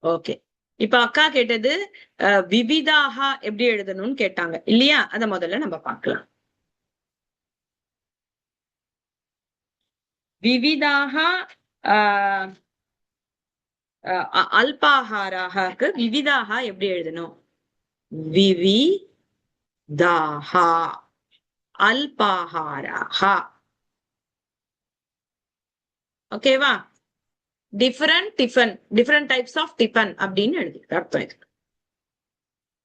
Okay. இப்ப அக்கா கேட்டது விவிதாகா எப்படி எழுதணும்னு கேட்டாங்க இல்லையா? அத முதல்ல நம்ம பார்க்கலாம். விவிதாகா அல்பாஹாராக்கு விவிதாகா எப்படி எழுதணும்? விவிதாகா அல்பாஹாராஹா. ஓகேவா? Different tiffin, different types of tiffin அப்படின்னு எழுதி அர்த்தம் இது.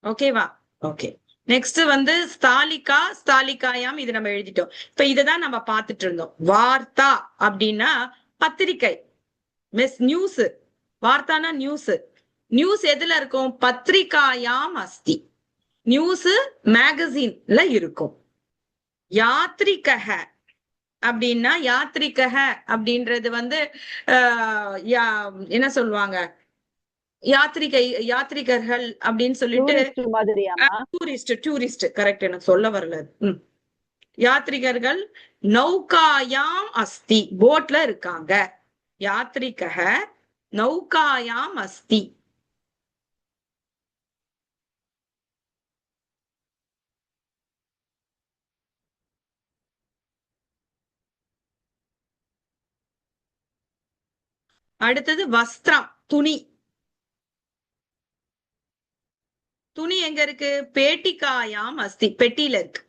ஓகேவா? ஓகே. நெக்ஸ்ட் வந்து ஸ்தாலிகா ஸ்தாலிகாயாம், இது நம்ம எழுதிட்டோம். இப்ப இததான் நம்ம பார்த்துட்டு இருந்தோம். வார்த்தா அப்படின்னா பத்திரிகை, மிஸ் நியூஸ். வார்த்தானா நியூஸ். நியூஸ் எதுல இருக்கும்? பத்திரிகாயாம் அஸ்தி. நியூஸ் மேகசின்ல இருக்கும். யாத்ரிகஹ அப்படின்னா, யாத்ரிகஹ அப்படின்றது வந்து என்ன சொல்லுவாங்க, யாத்ரிகர்கள் அப்படின்னு சொல்லிட்டு. டூரிஸ்ட் மாதிரியாமா? டூரிஸ்ட் டூரிஸ்ட் கரெக்ட், எனக்கு சொல்ல வரல. யாத்ரிகர்கள் நௌகாயாம் அஸ்தி, போட்ல இருக்காங்க. யாத்ரிகஹ நௌகாயாம் அஸ்தி. அடுத்தது வஸ்திரம், துணி. துணி எங்க இருக்கு? பேட்டிகாயாம் அஸ்தி, பெட்டியில இருக்கு.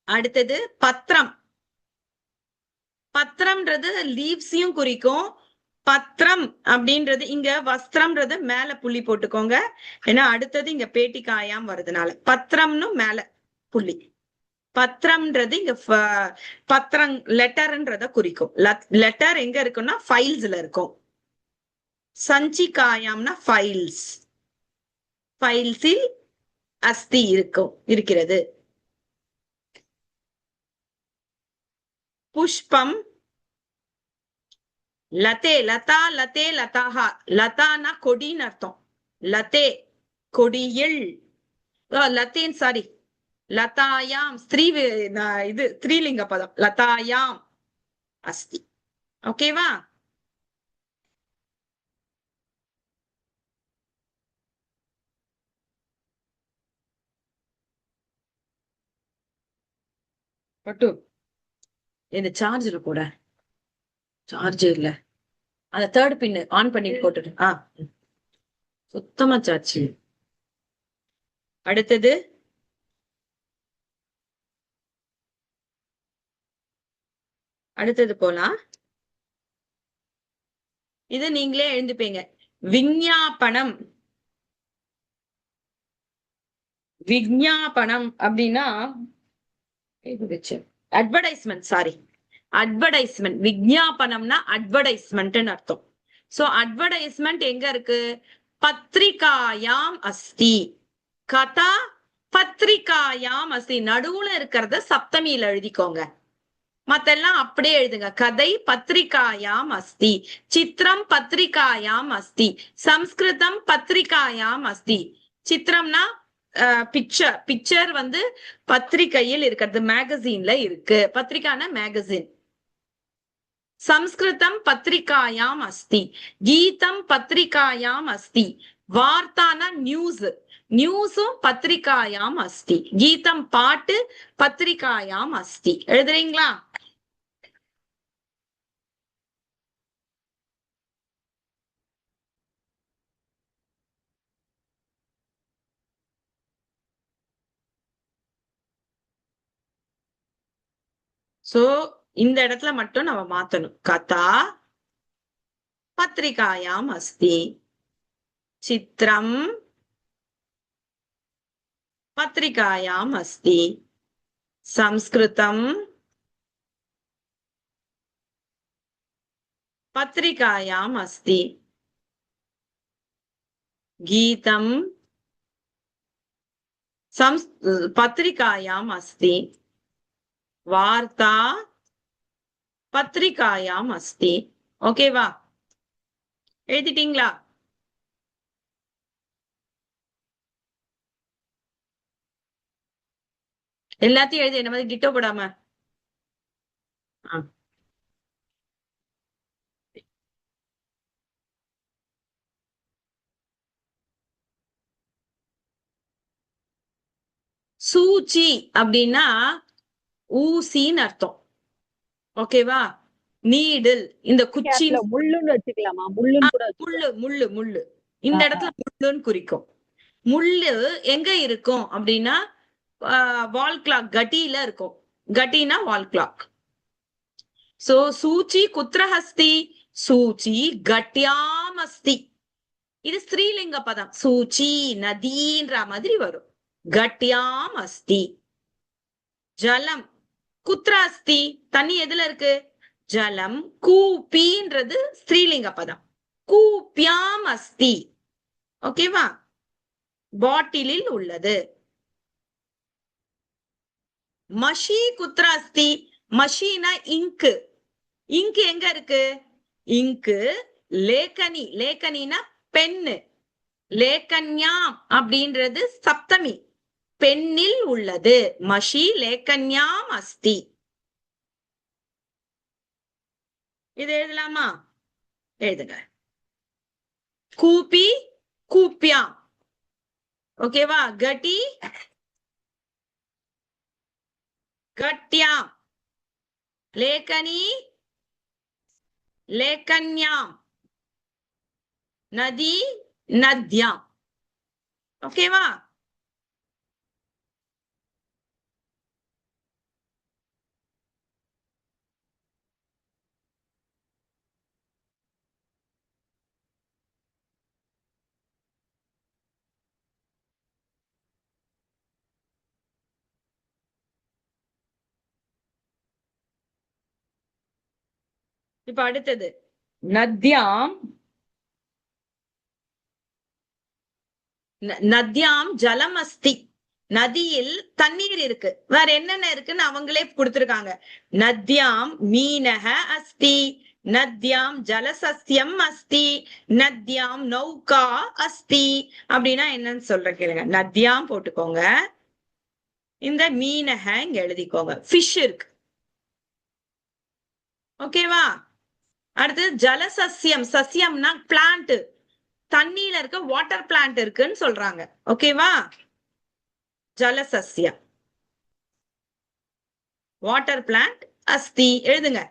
அடுத்தது பத்திரம். பத்திரம்ன்றது லீவ்ஸையும் குறிக்கும். பத்திரம் அப்படின்றது இங்க, வஸ்திரம்ன்றது மேல புள்ளி போட்டுக்கோங்க. ஏன்னா அடுத்தது இங்க பேட்டிகாயாம் வருதுனால பத்திரம்னு மேல புள்ளி. பத்திரம்ன்றது இங்க பத்திரம் லெட்டர்ன்றத குறிக்கும். லெட்டர் எங்க இருக்குன்னா ஃபைல்ஸ்ல இருக்கும். சஞ்சிகாயாம்னா ஃபைல்ஸ், ஃபைல்ஸில் அஸ்தி இருக்கும், இருக்கிறது. புஷ்பம் லதே, லதா லதே லதாஹா. லதானா கொடின்னு அர்த்தம். லதே கொடியில், லத்தேன் சாரி, லதாயாம் ஸ்திரீ, இது ஸ்திரீலிங்க பதம். லதாயாம் அஸ்தி. ஓகேவா? பட்டு இந்த சார்ஜர் கூட, சார்ஜர் இல்ல, அந்த தேர்ட் பின் ஆன் பண்ணிட்டு போட்டுட்டு. சுத்தமா சார்ஜ். அடுத்தது அடுத்தது போலாம். இது நீங்களே எழுந்துப்பீங்க. விஞ்ஞாபனம். விஞ்ஞாபனம் அப்படின்னா அட்வர்டைஸ்மெண்ட், சாரி, அட்வர்டைஸ்மெண்ட். விஞ்ஞாபனம்னா அட்வர்டைஸ்மெண்ட் அர்த்தம். சோ அட்வர்டைஸ்மெண்ட் எங்க இருக்கு? பத்திரிகாயாம் அஸ்தி. கதா பத்திரிகாயாம் அஸ்தி. நடுவுல இருக்கிறத சப்தமியில எழுதிக்கோங்க. மத்தெல்லாம் அப்படியே எழுதுங்க. கதை பத்திரிகாயாம் அஸ்தி, சித்திரம் பத்திரிகாயாம் அஸ்தி, சம்ஸ்கிருதம் பத்திரிகாயாம் அஸ்தி. சித்திரம்னா பிக்சர், பிக்சர் வந்து பத்திரிகையில் இருக்கிறது, மேகசின்ல இருக்கு. பத்திரிகான மேகசின். சம்ஸ்கிருதம் பத்திரிகாயாம் அஸ்தி, கீதம் பத்திரிகாயாம் அஸ்தி, வார்த்தானா நியூஸ், நியூஸும் பத்திரிகாயாம் அஸ்தி, கீதம் பாட்டு பத்திரிகாயாம் அஸ்தி. எழுதுறீங்களா? சோ இந்த இடத்துல மட்டும் நம்ம மாத்தணும். கதா பத்திரிகாயாம் அஸ்தி, சித்திரம் பத்திரிகாயாம் அஸ்தி, சம்ஸ்கிருதம் பத்திரிகாயாம் அஸ்தி, கீதம் பத்திரிகாயாம் அஸ்தி, வார்த்தா பத்திரிகாயாம் அஸ்தி. ஓகேவா? எழுதிட்டீங்களா? எல்லாத்தையும் எழுதி என்ன மாதிரி டிட்டோ போடாம. சூச்சி அப்படின்னா ஊசின்னு அர்த்தம். ஓகேவா? நீடில் இந்த குச்சி முள்ளுன்னு வச்சுக்கலாமா? முள்ளுன்னு கூட முள்ளு முள்ளு முள்ளு இந்த இடத்துல முள்ளுன்னு குறிக்கும். முள்ளு எங்க இருக்கும் அப்படின்னா வால் கிளாக் கட்டியில இருக்கும். கட்டினா வால் கிளாக். சோ சூச்சி குத்ரஹஸ்தி சூச்சி கட்யாம் அஸ்தி. இது ஸ்திரீலிங்க பதம். சூச்சி நதின்ற மாதிரி வரும். கட்யாம் அஸ்தி. ஜலம் குத்ர அஸ்தி தண்ணி எதுல இருக்கு? ஜலம் கூப்பின்றது ஸ்திரீலிங்க பதம். கூப்பியாம் அஸ்தி. ஓகேவா? பாட்டிலில் உள்ளது. மஷி குத்ர அஸ்தி. மஷினா இங்கு. இங்கு எங்க இருக்கு? இங்கு லேக்கனி. லேக்கனினா பெண்ணு. லேக்கன்யாம் அப்படின்றது சப்தமி. பெண்ணில் உள்ளது. மஷி லேக்கன்யாம் அஸ்தி. இது எழுதலாமா? எழுதுங்க. கூப்பி கூப்பியாம். ஓகேவா? கட்டி கட்யாம். லேக்கனி லேக்கன்யாம். நதி நத்யாம். ஓகேவா? இப்ப அடுத்தது நத்யாம். நத்யாம் ஜலம் அஸ்தி. நதியில் தண்ணீர் இருக்கு. வேற என்னென்ன இருக்குன்னு அவங்களே கொடுத்திருக்காங்க. நத்யாம் மீனக அஸ்தி. நத்யாம் ஜலசஸ்யம் அஸ்தி. நத்யாம் நௌகா அஸ்தி. அப்படின்னா என்னன்னு சொல்ற கேளுங்க. நத்யாம் போட்டுக்கோங்க. இந்த மீனக இங்க எழுதிக்கோங்க. ஃபிஷ் இருக்கு. ஓகேவா? அடுத்து ஜலசஸ்யம். சஸ்யம்னா பிளான்ட். தண்ணியில இருக்க வாட்டர் பிளான்ட் இருக்குன்னு சொல்றாங்க. ஓகேவா? ஜலசஸ்யம் வாட்டர் பிளான்ட் அஸ்தி எழுதுங்க.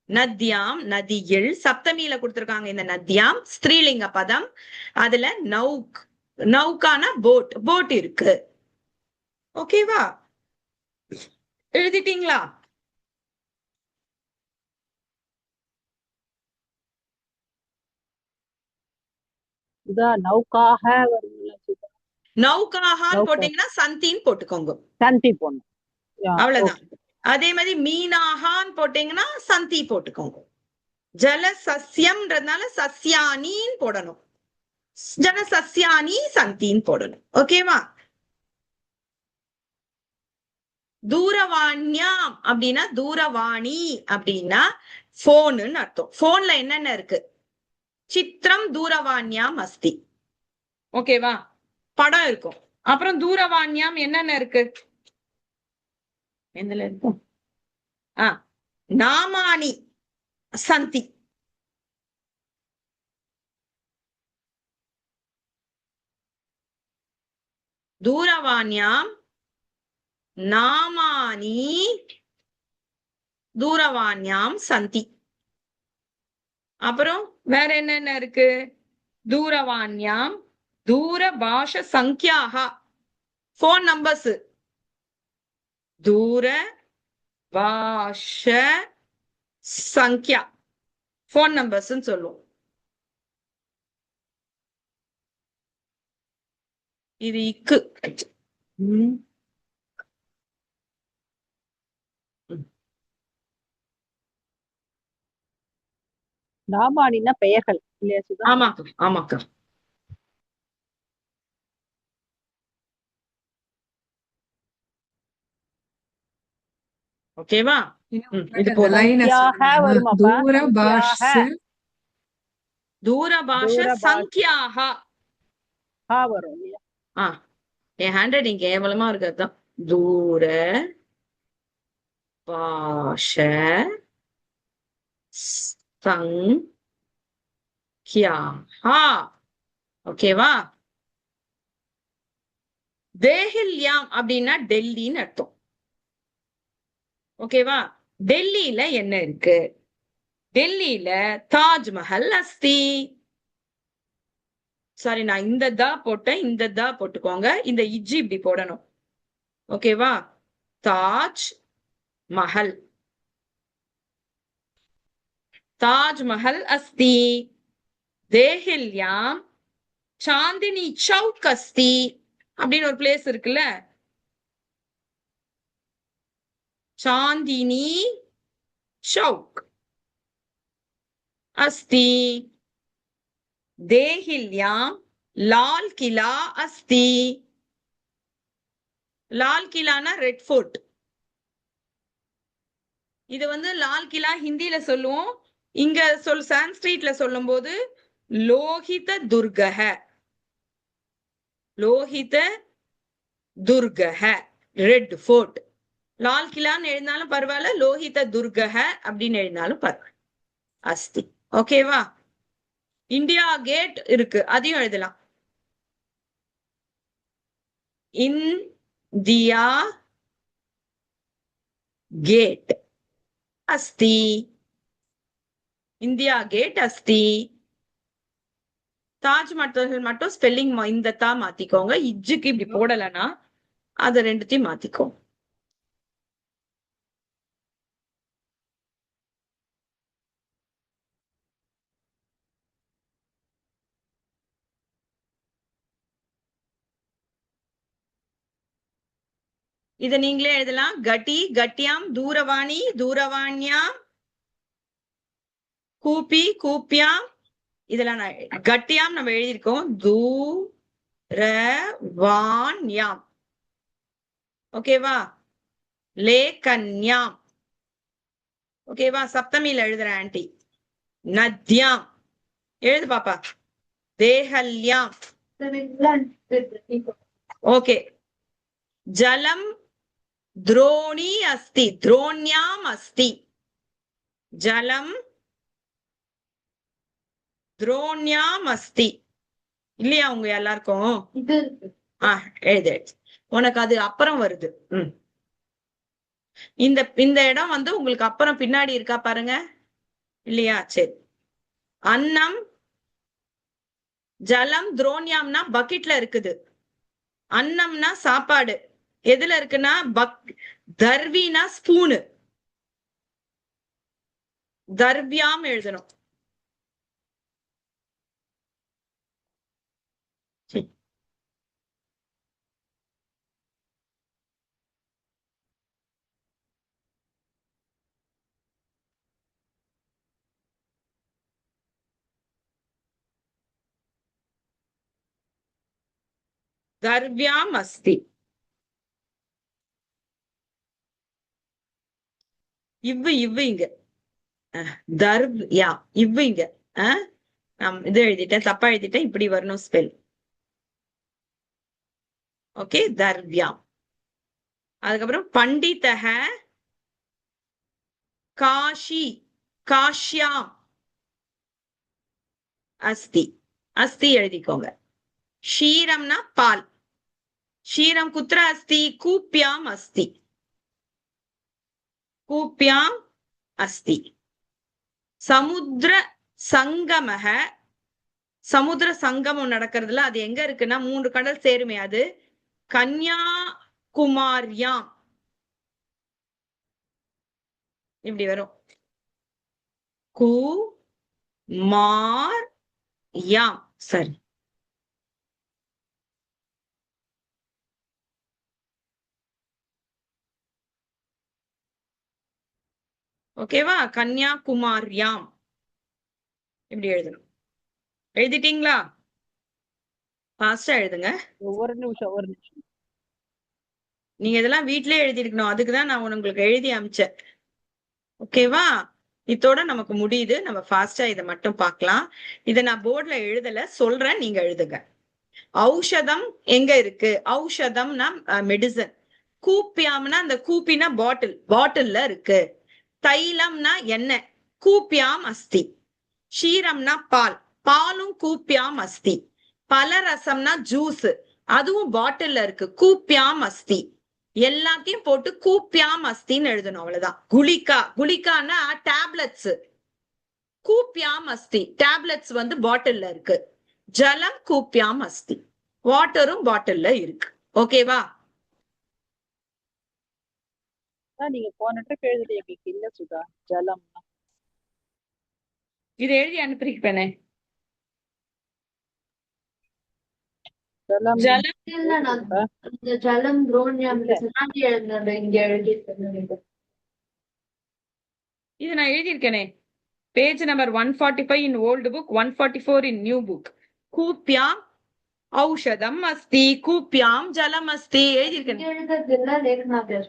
நத்யாம் நதியில் சப்தமியில கொடுத்திருக்காங்க. இந்த நத்யாம் ஸ்திரீலிங்க பதம். அதுல நௌக். நௌகான போட். போட் இருக்கு. ஓகேவா? எழுதிட்டீங்களா? நௌகாஹான்னு போட்டீங்கன்னா சந்தின்னு போட்டுக்கோங்க. சந்தி போடணும். அவ்வளவுதான். அதே மாதிரி மீனாகான்னு போட்டீங்கன்னா சந்தி போட்டுக்கோங்க. ஜல சஸ்யம்ன்றதுனால சஸ்யானின்னு போடணும். ஜல சஸ்யானி சந்தின்னு போடணும். ஓகேவா? தூரவாண்யாம் அப்படின்னா தூரவாணி அப்படின்னா போன்னு அர்த்தம். போன்ல என்னென்ன இருக்கு? சித்திரம் தூரவாண்யாம் அஸ்தி. ஓகேவா? படம் இருக்கும். அப்புறம் தூரவாண்யாம் என்னென்ன இருக்கு? எதுல இருக்கும்? நாமானி சந்தி. தூரவாண்யாம் நாமானி தூரவாண்யாம் சந்தி. அப்புறம் வேற என்னென்ன இருக்கு? தூரவாண்யாம் தூரபாஷ சங்கியாக. Phone numbers. தூர பாஷ சங்கியா போன் நம்பர்ஸ் சொல்லுவோம். இது இக்கு. நாமானின்னா பெயர்கள் இல்லையா சுதா? ஆமாக்கா ஆமாக்கா. ஓகேவா? இது தூரபாஷ சங்கியாக வரும் இல்லையா? என் ஹேண்ட் ரைட்டிங் கேவலமா இருக்கிறது. தூர பாஷ சங்கியாக. ஓகேவா? தேஹில்யாம் அப்படின்னா டெல்லின்னு அர்த்தம். ஓகேவா? டெல்லியில என்ன இருக்கு? டெல்லியில தாஜ்மஹல் அஸ்தி. சாரி, நான் இந்த தா போட்டேன், இந்த தா போட்டுக்கோங்க. இந்த இஜ்ஜி இப்படி போடணும். ஓகேவா? தாஜ் மஹல், தாஜ்மஹல் அஸ்தி. தேஹில்யாம் சாந்தினி சவுக் அஸ்தி அப்படின்னு ஒரு பிளேஸ் இருக்குல்ல, சாந்தினி சவுக் அஸ்தி. தேஹில்யாம் லால் கிலா அஸ்தி. லால் கிலானா ரெட் ஃபோர்ட். இது வந்து லால் கிலா ஹிந்தில சொல்லுவோம், இங்க சான்ஸ்கிரிட்ல சொல்லும் போது லோஹித துர்கஹ, லோஹித துர்கஹ ரெட் ஃபோர்ட். லால் கிலான்னு எழுதினாலும் பரவாயில்ல, லோஹித துர்கஹ அப்படின்னு எழுதினாலும் பரவாயில்ல, அஸ்தி. ஓகேவா? இந்தியா கேட் இருக்கு, அதையும் எழுதலாம். இந்தியா கேட் அஸ்தி. இந்தியா கேட் அஸ்தி. தாஜ்மஹல் மட்டும் ஸ்பெல்லிங் இந்த தா மாத்திக்கோங்க, இஜ்ஜுக்கு இப்படி போடலன்னா அத ரெண்டுத்தையும் மாத்திக்கோ. இத நீங்களே எழுதலாம். கட்டி கட்டியாம், தூரவாணி தூரவாணியாம், கூப்பி கூப்பியாம். இதெல்லாம் கட்டியாம் நம்ம எழுதியிருக்கோம், தூரவாண்யாம். ஓகேவா? லேகன்யாம். ஓகேவா? சப்தமியில எழுதுறேன் ஆன்டி. நத்யாம் எழுது பாப்பா. தேஹல்யாம். ஓகே. ஜலம் द्रोणी अस्ति, द्रोण्याम अस्ति. जलम द्रोण्याम अस्ति. இல்லையா உங்க எல்லாருக்கும்? எழுது. உனக்கு அது அப்புறம் வருது. இந்த இந்த இடம் வந்து உங்களுக்கு அப்புறம் பின்னாடி இருக்கா பாருங்க, இல்லையா? சரி. அன்னம் ஜலம் துரோண்யாம்னா பக்கெட்ல இருக்குது. அன்னம்னா சாப்பாடு எதுல இருக்குன்னா தர்வினா ஸ்பூனு. தர்வியாம் எழுதணும். தர்வியாம் அஸ்தி. இவ்வு இவ்வு இங்க தர்வ்யா, இவ்வு இங்க நான் இது எழுதிட்டேன், தப்பா எழுதிட்டேன், இப்படி வரணும் ஸ்பெல். ஓகே, தர்வ்யாம். அதுக்கப்புறம் பண்டிதஹ காஷி காஷ்யாம் அஸ்தி. அஸ்தி எழுதிக்கோங்க. ஷீரம்னா பால். ஷீரம் குத்ர அஸ்தி? கூப்பியாம் அஸ்தி. கூப்பியாம் அஸ்தி. சமுத்திர சங்கமஹ, சமுத்திர சங்கமம் நடக்கிறதுல அது எங்க இருக்குன்னா 3 கடல் சேருமே, அது கன்யாகுமாரியாம். இப்படி வரும். குமார்யாம். சரி. ஓகேவா? கன்யாகுமாரியாம் இப்படி எழுதணும். எழுதிட்டீங்களா? ஃபாஸ்டா எழுதுங்க. ஒரு நிமிஷம். நீங்க இதெல்லாம் வீட்லயே எழுதிருக்கணும், அதுக்குதான் நான் உங்களுக்கு எழுதி அமிச்சேன். ஓகேவா? இதோட நமக்கு முடியுது. நம்ம ஃபாஸ்டா இதை மட்டும் பார்க்கலாம். இதை நான் போர்ட்ல எழுதல, சொல்றேன், நீங்க எழுதுங்க. ஔஷதம் எங்க இருக்கு? ஔஷதம்னா மெடிசன். கூப்பியாம்னா அந்த கூப்பினா பாட்டில், பாட்டில்ல இருக்கு. தைலம்னா எண்ணெய், கூப்பியாம் அஸ்தி. ஷீரம்னா பால், பாலும் கூப்பியாம் அஸ்தி. பலரசம்னா ஜூஸ், அதுவும் பாட்டில்ல இருக்கு. கூப்யாம் அஸ்தி. எல்லாத்தையும் போட்டு கூப்யாம் அஸ்தின்னு எழுதணும், அவ்வளவுதான். குளிகா, குளிகான்னா டேப்லெட்ஸ். கூப்யாம் அஸ்தி, டேப்லெட்ஸ் வந்து பாட்டில்ல இருக்கு. ஜலம் கூப்யாம் அஸ்தி, வாட்டரும் பாட்டில்ல இருக்கு. ஓகேவா? நீங்க போன ட்ரிப் எழுதிட்டு எங்களுக்கு இல்ல சுதா, ஜலம். இது எழுதி அனுப்பியிருப்பேனே. ஜலம் ஜலம் இல்ல, நான் சுதா. இந்த ஜலம் துரோணியம் இல்ல. சுனாமி எழுதுனது இங்க எழுதியிருக்கேன். இது நான் எழுதியிருக்கேனே. Page number 145 in old book, 144 in new book. கூப்யாம் ஔஷதம் அஸ்தி, கூப்யாம் ஜலம் அஸ்தி இங்க எழுதியிருக்கேன். எழுதுறது இல்ல, லேக்நாதர்.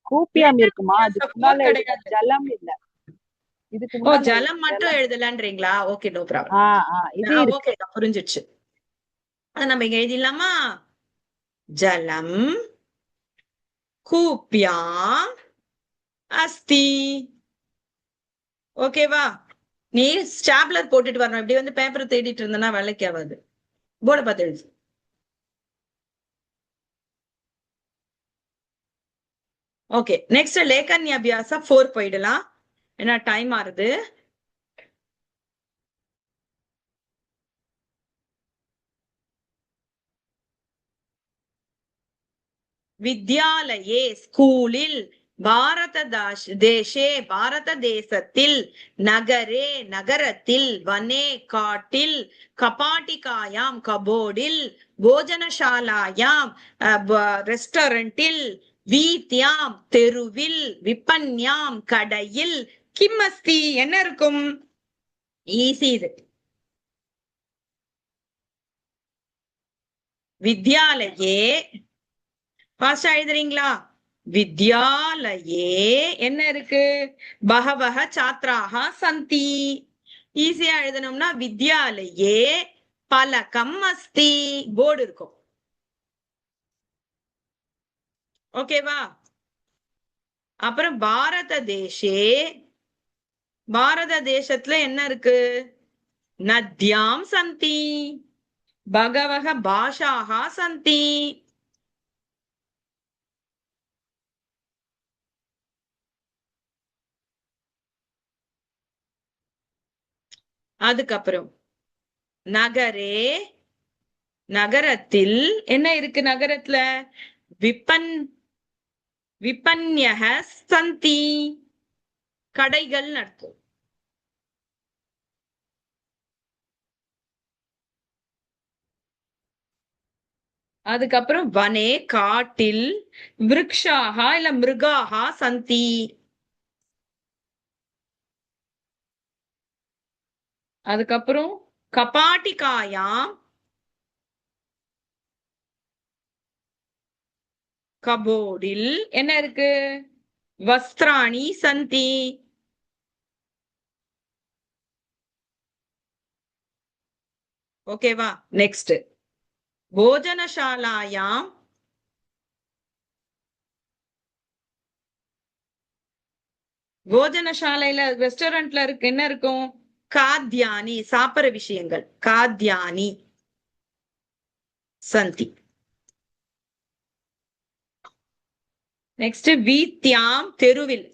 கூப்பியாம் இருக்குமா, அதுக்கு முன்னால போர் எழுதின கிடையாது. ஜலம் இல்ல. இதுக்கு ஓ, முன்னால ஜலம் மட்டும் எழுதலன்றீங்களா? Okay, no problem. இது இருக்கு. ஓகே, புரிஞ்சிடுச்சு. அது நம்ம இங்க எழுதிடலாமா? ஜலம் கூப்யாம் அஸ்தி. ஓகேவா? நீ ஸ்டாப்லர் போட்டுட்டு வரணும். இப்படி வந்து பேப்பரை தேடிட்டு இருந்தனா வேலைக்கு ஆகாது. போர்டை பார்த்து எழுது. ஓகே, நெக்ஸ்ட் லேகன்யாபியாச 4 போயிடலாம். ஏன்னா டைம் ஆறுது. வித்யாலயே ஸ்கூலில், பாரத தேசே பாரத தேசத்தில், நகரே நகரத்தில், வனே காட்டில், கபாட்டிகாயாம் கபோர்டில், போஜனசாலாயாம் ரெஸ்டாரண்டில், வீத்யாம் தெருவில், விபன்யாம் கடையில், கிம் அஸ்தி என்ன இருக்கும்? ஈஸி இது. வித்யாலயே, ஃபாஸ்டா எழுதுறீங்களா? வித்யாலயே என்ன இருக்கு? பகவஹ சாத்ராஹ சந்தி. ஈஸியா எழுதணும்னா வித்யாலயே பலகம் அஸ்தி, போர்டு இருக்கும். ஓகேவா? அப்புறம் பாரத தேசே, பாரத தேசத்துல என்ன இருக்கு? நத்யாம் சந்தி, பகவஹ பாஷாஹ சந்தி. அதுக்கப்புறம் நகரே நகரத்தில் என்ன இருக்கு? நகரத்துல விபன் விபன்யஹ சந்தி, கடைகள் அர்த்தம். அதுக்கப்புறம் வனே காட்டில், விருக்ஷாஹா இல்ல மிருகாஹா சந்தி. அதுக்கப்புறம் கபாட்டிகாயாம் கபோர்டில் என்ன இருக்கு? வஸ்திராணி சந்தி. ஓகேவா? நெக்ஸ்ட் போஜனசாலாயாம், போஜனசாலையில ரெஸ்டாரண்ட்ல இருக்கு என்ன இருக்கும்? காத்யானி, சாப்பிடுற விஷயங்கள். காத்யானி சந்தி. நெக்ஸ்ட் வீத்யாம் தெருவில்,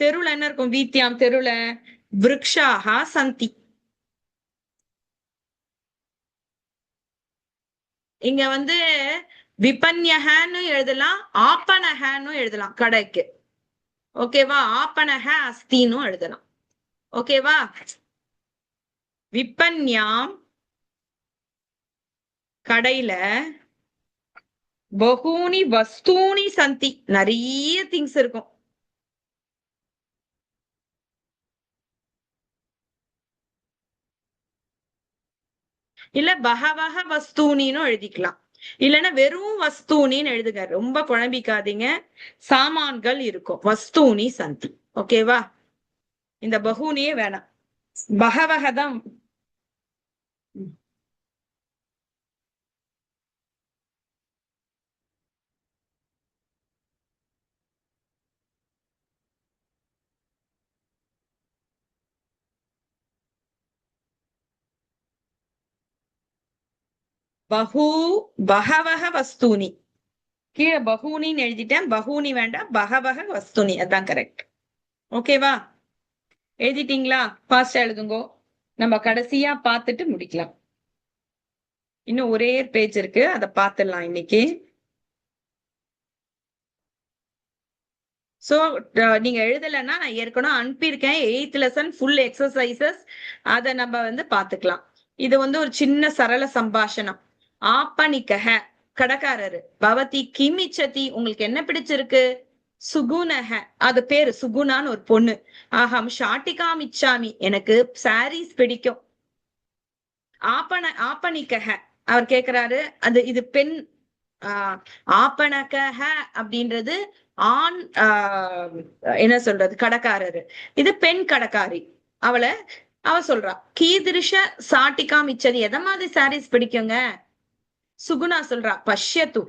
தெருவுல என்ன இருக்கும்? வீத்யாம் தெருவுல விருக்ஷாஹா சந்தி. இங்க வந்து விபன்யஹன்னு எழுதலாம், ஆப்பனஹன்னு எழுதலாம் கடைக்கு. ஓகேவா? ஆப்பனஹ அஸ்தின்னு எழுதலாம். ஓகேவா? விபன்யாம் கடையில, பகூனி வஸ்தூனி சந்தி, நிறைய திங்ஸ் இருக்கும். இல்ல பகவஹ வஸ்தூனின்னு எழுதிக்கலாம். இல்லைன்னா வெறும் வஸ்தூனின்னு எழுதுங்க. ரொம்ப குழம்பிக்காதீங்க. சாமான்கள் இருக்கும். வஸ்தூனி சந்தி. ஓகேவா? இந்த பகூனியே வேணாம், பகவஹ தான். பஹூ பஹவஹ வஸ்தூனி. கீழே பஹூனின்னு எழுதிட்டேன், பஹூனி வேண்டாம், பஹவஹ வஸ்துனி, அதான் கரெக்ட். ஓகேவா? எழுதிட்டீங்களா? ஃபாஸ்டா எழுதுங்கோ, நம்ம கடைசியா பார்த்துட்டு முடிக்கலாம். இன்னும் ஒரே பேஜ் இருக்கு, அதை பார்த்துடலாம் இன்னைக்கு. சோ நீங்க எழுதலைன்னா நான் ஏற்கனவே அனுப்பியிருக்கேன் 8th லெசன் ஃபுல் எக்ஸசைசஸ், அதை நம்ம பாத்துக்கலாம். இது ஒரு சின்ன சரள சம்பாஷணம். ஆப்பனிக்கஹ கடைக்காரரு, பவதி கிமிச்சதி உங்களுக்கு என்ன பிடிச்சிருக்கு, சுகுணஹ அது பேரு சுகுணான்னு ஒரு பொண்ணு, அகம் ஷாட்டிகாம் இச்சாமி எனக்கு சாரீஸ் பிடிக்கும். ஆப்பனிக்கஹ அவர் கேக்குறாரு, இது பெண். ஆப்பனகஹ அப்படின்றது ஆண், என்ன சொல்றது, கடைக்காரரு. இது பெண் கடைக்காரி. அவ சொல்றா, கீதிருஷ சாட்டிகா மிச்சது எதை மாதிரி சாரீஸ் பிடிக்குங்க. சுகுணா சொல்றா, பஷ்யத்து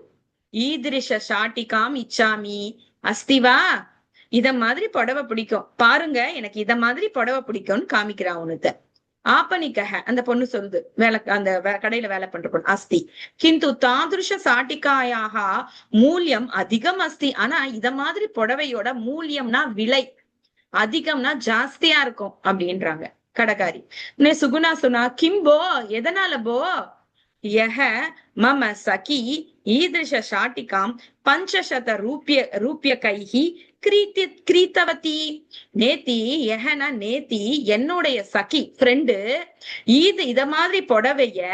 ஈதிருஷ சாட்டிகாம் இச்சாமி அஸ்திவா, இத மாதிரி புடவை பிடிக்கும் பாருங்க, எனக்கு இத மாதிரி புடவை பிடிக்கும்னு காமிக்கிறா உனத்த. ஆப்பனிக்கஹ அந்த பொண்ணு சொல்லுது, அந்த கடையில வேலை பண்ற பொண்ணு, அஸ்தி கிந்து தாதுருஷ சாட்டிகாயாக மூல்யம் அதிகம் அஸ்தி. ஆனா இத மாதிரி புடவையோட மூல்யம்னா விலை அதிகம்னா ஜாஸ்தியா இருக்கும் அப்படின்றாங்க கடைக்காரி. சுகுணா சொன்னா, கிம்போ எதனால போ, யஹ மம சகி ஈதிருஷ சாட்டிகாம் பஞ்சசத ரூபிய கைஹி கிரீத்தவதி. நேத்தி எஹனா நேத்தி என்னுடைய சகி ஃப்ரெண்டு இத மாதிரி புடவைய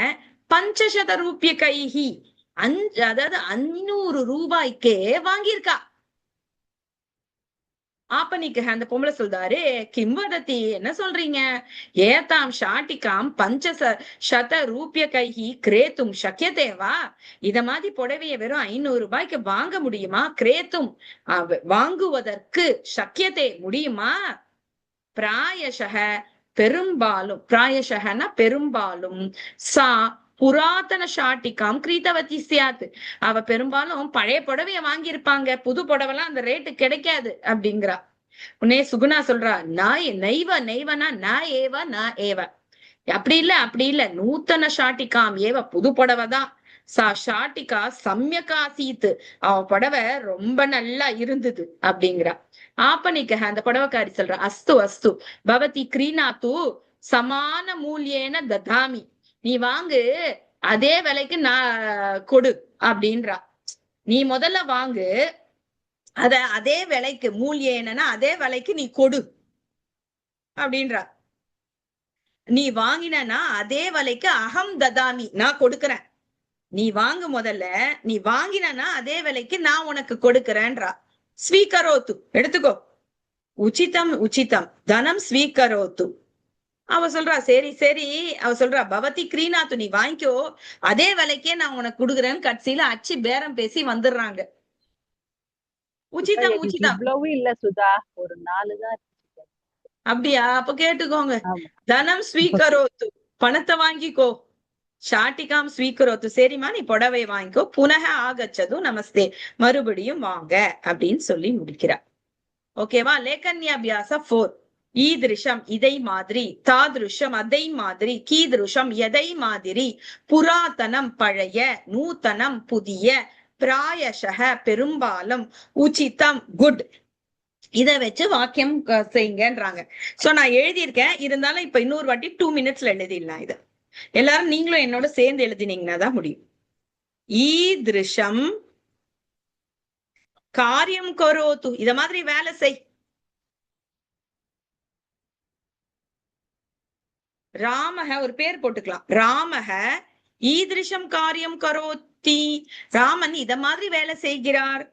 பஞ்சசத ரூபிய கைஹி அதாவது 500 ரூபாய்க்கே வாங்கியிருக்கா. ஆப்பனிக்கு அந்த பொம்பளை சொல்றாரு, கிம்வதத்தி என்ன சொல்றீங்க, ஏதாம் ஷாட்டிகாம் பஞ்சசத ரூபிய கைஹி கிரேத்தும் சக்கியதேவா, இத மாதிரி புடவைய வெறும் 500 ரூபாய்க்கு வாங்க முடியுமா, கிரேத்தும் வாங்குவதற்கு சக்கியதே முடியுமா, பிராயசக பெரும்பாலும், பிராயசகனா பெரும்பாலும், சா புராதன ஷாட்டிகாம் கிரீத்தவதி சியாத், அவ பெரும்பாலும் பழைய புடவைய வாங்கியிருப்பாங்க, புது புடவைலாம் அந்த ரேட்டு கிடைக்காது அப்படிங்கிறா. உன்னே சுகுணா சொல்றா, நெய்வனா நான் ஏவ அப்படி இல்ல நூத்தன ஷாட்டிகாம் ஏவ புது புடவைதான், சா ஷாட்டிகா சம்யகாசீத்து அவ புடவை ரொம்ப நல்லா இருந்தது அப்படிங்கிறா. ஆப்பனிக்க அந்த புடவைக்காரி சொல்றா, அஸ்து அஸ்து பவதி கிரீனாத்து சமான மூல்யேன ததாமி, நீ வாங்கு அதே விலைக்கு நான் கொடு அப்படின்றா. நீ முதல்ல வாங்கு, அதே விலைக்கு, மூல்யேனா அதே விலைக்கு நீ கொடு அப்படின்றா. நீ வாங்கினா அதே விலைக்கு அகம் ததாமி நான் கொடுக்கறேன், நீ வாங்கு முதல்ல, நீ வாங்கினா அதே விலைக்கு நான் உனக்கு கொடுக்கறேன்றா. ஸ்வீகரோத்து எடுத்துக்கோ, உச்சிதம் உச்சிதம் தனம் ஸ்வீகரோத்து. அவ சொல்றா, சரி சரி. அவ சொல்றா, பவதி கிரீனாத்து நீ வாங்கிக்கோ அதே விலைக்கே நான் உனக்கு கொடுக்குறேன்னு கட்சியில அச்சு பேரம் பேசி வந்துடுறாங்க. உச்சிதம் உச்சிதம் இவ்வளவு இல்ல சுதா, ஒரு 4 தான். அப்படியா? அப்ப கேட்டுக்கோங்க, தனம் ஸ்வீகரோத்து பணத்தை வாங்கிக்கோ, ஷாட்டிகாம் ஸ்வீகரோத்து சரிம்மா நீ புடவை வாங்கிக்கோ, புனக ஆகச்சது நமஸ்தே மறுபடியும் வாங்க அப்படின்னு சொல்லி முடிக்கிறார். ஓகேவா? லேகன்யாபியாச 4. ஈதிருஷம் இதை மாதிரி, தாதிருஷம் அதை மாதிரி, கீதிருஷம் எதை மாதிரி, புராதனம் பழைய, நூத்தனம் புதிய, பிராயசக பெரும்பாலும், உச்சிதம் குட். இத வச்சு வாக்கியம் செய்யுங்கன்றாங்க. சோ நான் எழுதியிருக்கேன், இருந்தாலும் இப்ப இன்னொரு வாட்டி 2 minutesல எழுதிடலாம். இது எல்லாரும் நீங்களும் என்னோட சேர்ந்து எழுதினீங்கன்னா தான் முடியும். ஈதிருஷம் காரியம் கரோத்து இத மாதிரி வேலை செய். ராமக ஒரு பேர் போட்டுக்கலாம், ராமக ஈதிருஷம் காரியம் கரோத்தி, ராமன் இத மாதிரி வேலை செய்கிறார்.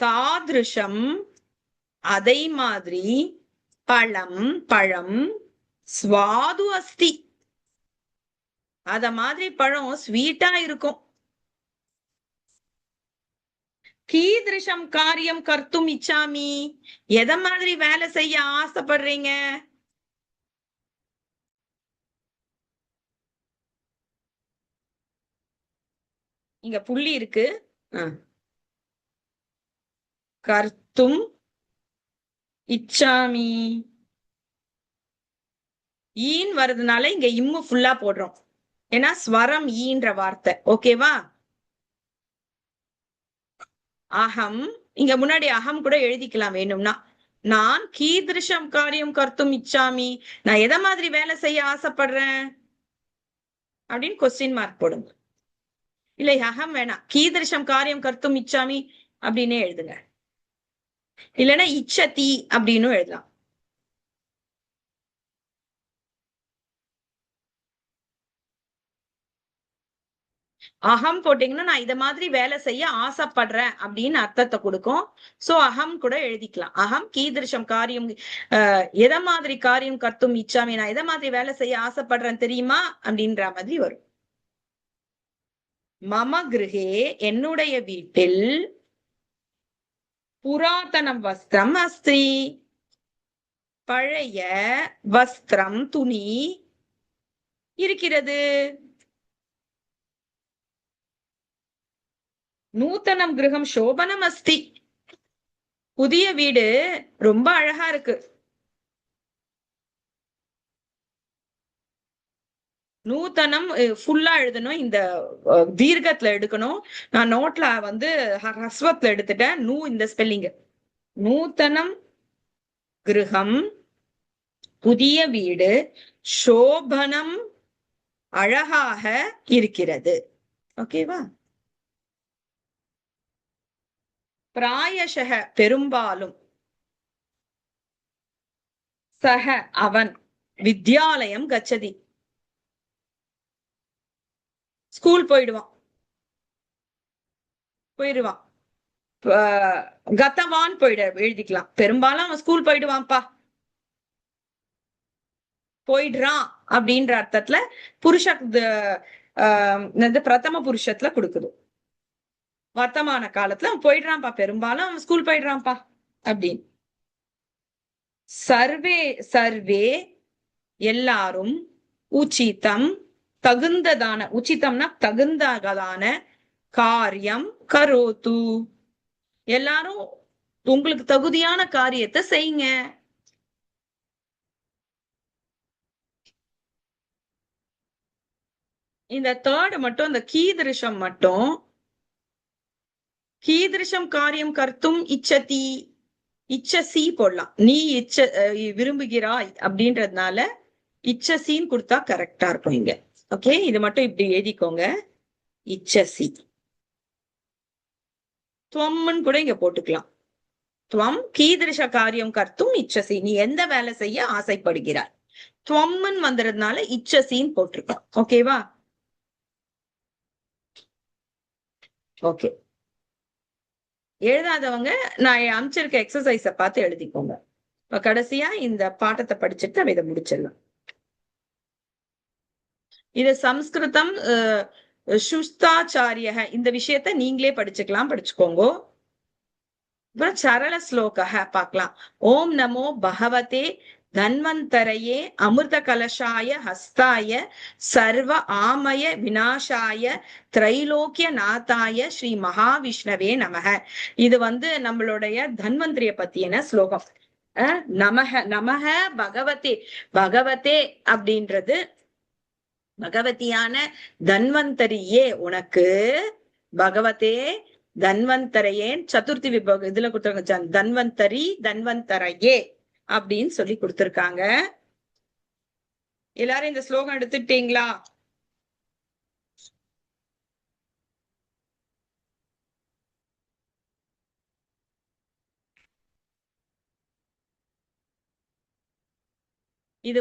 தாதிருஷம் அதை மாதிரி, பழம் ஸ்வாது அஸ்தி அத மாதிரி பழம் ஸ்வீட்டா இருக்கும். கீதிருஷம் காரியம் கர்த்தும் இச்சாமி எத மாதிரி வேலை செய்ய ஆசைப்படுறீங்க. இங்க புள்ளி இருக்கு. கர்த்தும் இச்சாமி ஈன் வர்றதுனால இங்க இம்மு ஃபுல்லா போடுறோம். ஏன்னா ஸ்வரம் ஈன்ற வார்த்தை. ஓகேவா? அகம், இங்க முன்னாடி அகம் கூட எழுதிக்கலாம் வேணும்னா. நான் கீதிருஷம் காரியம் கர்த்தும் இச்சாமி, நான் எதை மாதிரி வேலை செய்ய ஆசைப்படுறேன் அப்படின்னு கொஸ்டின் மார்க் போடுங்க. இல்லை அகம் வேணாம், கீதிருஷம் காரியம் கர்த்தும் இச்சாமி அப்படின்னே எழுதுங்க. இல்லைன்னா இச்சதி அப்படின்னு எழுதலாம். அகம் போட்டீங்கன்னா நான் இத மாதிரி வேலை செய்ய ஆசைப்படுறேன் அப்படின்னு அர்த்தத்தை கொடுக்கும். சோ அகம் கூட எழுதிக்கலாம். அகம் கீதிருஷம் காரியம், எதை மாதிரி காரியம் கர்த்தும் இச்சாமி, நான் எதை மாதிரி வேலை செய்ய ஆசைப்படுறேன் தெரியுமா அப்படின்ற மாதிரி வரும். மம கிருஹே, என்னுடைய வீட்டில், புராதனம் வஸ்திரம் அஸ்தி, பழைய வஸ்திரம் துணி இருக்கிறது. நூத்தனம் கிரகம் சோபனம் அஸ்தி, புதிய வீடு ரொம்ப அழகா இருக்கு. நூத்தனம் ஃபுல்லா எழுதணும், இந்த தீர்க்கத்துல எடுக்கணும். நான் நோட்ல வந்து ஹஸ்வத்துல எடுத்துட்டேன். இந்த ஸ்பெல்லிங். நூத்தனம் கிரகம் புதிய வீடு, சோபனம் அழகாக இருக்கிறது. ஓகேவா? பிராயசக பெரும்பாலும், சக அவன், வித்யாலயம் கச்சதி ஸ்கூல் போயிடுவான். கத்தவான் எழுதிக்கலாம். பெரும்பாலும் அவன் ஸ்கூல் போயிடுவான்ப்பா, போயிடுறான் அப்படின்ற அர்த்தத்துல புருஷ பிரதம புருஷத்துல கொடுக்குது. வர்த்தமான காலத்துல அவன் போயிடுறான்ப்பா, பெரும்பாலும் அவன் ஸ்கூல் போயிடுறான்ப்பா அப்படின்னு. சர்வே சர்வே எல்லாரும், உச்சிதம் தகுந்ததான, உச்சிதம்னா தகுந்ததான, காரியம் கரோத்து எல்லாரும் உங்களுக்கு தகுதியான காரியத்தை செய்யுங்க. இந்த தேர்ட் மட்டும், இந்த கீதிருஷம் மட்டும், கீதிருஷம் காரியம் கர்த்தும் இச்சதி, இச்சசி போடலாம். நீ விரும்புகிறாய் அப்படின்றதுனால இச்சசின்னு கொடுத்தா கரெக்டா இருக்கும் இங்க. ஓகே, இது மட்டும் இப்படி எழுதிக்கோங்க. இச்சசி. துவம்னு கூட இங்க போட்டுக்கலாம். துவம் கீதிருஷ காரியம் கர்த்தும் இச்சசி, நீ எந்த வேலை செய்ய ஆசைப்படுகிறாய். துவம்னு வந்துறதுனால இச்சசின்னு போட்டிருக்கோம். ஓகேவா? ஓகே, எழுதாதவங்க நான் அமைச்சிருக்க எக்ஸசைஸ பார்த்து எழுதிக்கோங்க. இப்ப கடைசியா இந்த பாட்டத்தை படிச்சுட்டு நம்ம இதை முடிச்சிடலாம். இது சம்ஸ்கிருதம் சுஷ்தாச்சாரிய, இந்த விஷயத்த நீங்களே படிச்சுக்கோங்க. அப்புறம் சரள ஸ்லோக பார்க்கலாம். ஓம் நமோ பகவதே தன்வந்தரையே அமிர்த கலசாய ஹஸ்தாய சர்வ ஆமய விநாசாய திரைலோக்கிய நாத்தாய ஸ்ரீ மகாவிஷ்ணவே நமக. இது நம்மளுடைய தன்வந்திரிய பத்தியான ஸ்லோகம். நமக நமக பகவதே, பகவதே அப்படின்றது பகவதியான தன்வந்தரியே உனக்கு, பகவதே தன்வந்தரையே சதுர்த்தி விபோக இதுல கொடுத்துருக்காங்க. தன்வந்தரி தன்வந்தரையே அப்படின்னு சொல்லி கொடுத்திருக்காங்க. எல்லாரும் இந்த ஸ்லோகம் எடுத்துட்டீங்களா? இது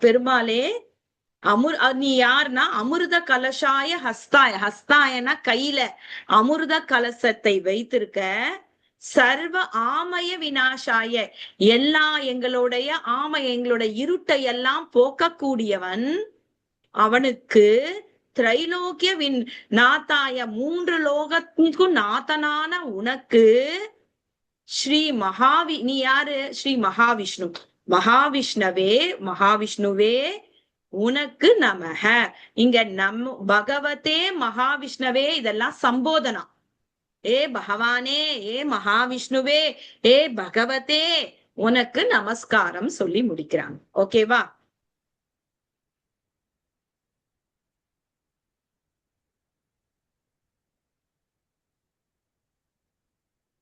பெருமாளே நீ யாருன்னா அமிர்த கலசாய ஹஸ்தாய, ஹஸ்தாயனா கையில அமிர்த கலசத்தை வைத்திருக்க, சர்வ ஆமய விநாசாய எல்லா எங்களுடைய எங்களுடைய இருட்டை எல்லாம் போக்கக்கூடியவன் அவனுக்கு, திரைலோக்கிய நாத்தாய மூன்று லோகத்துக்கும் நாதனான உனக்கு, ஸ்ரீ நீ யாரு? ஸ்ரீ மகாவிஷ்ணு, மகாவிஷ்ணவே, மகாவிஷ்ணுவே உனக்கு நமக. இங்க பகவதே மகாவிஷ்ணவே இதெல்லாம் சம்போதனம். ஏ பகவானே, ஏ மகாவிஷ்ணுவே, ஏ பகவதே, உனக்கு நமஸ்காரம் சொல்லி முடிக்கிறாங்க. ஓகேவா?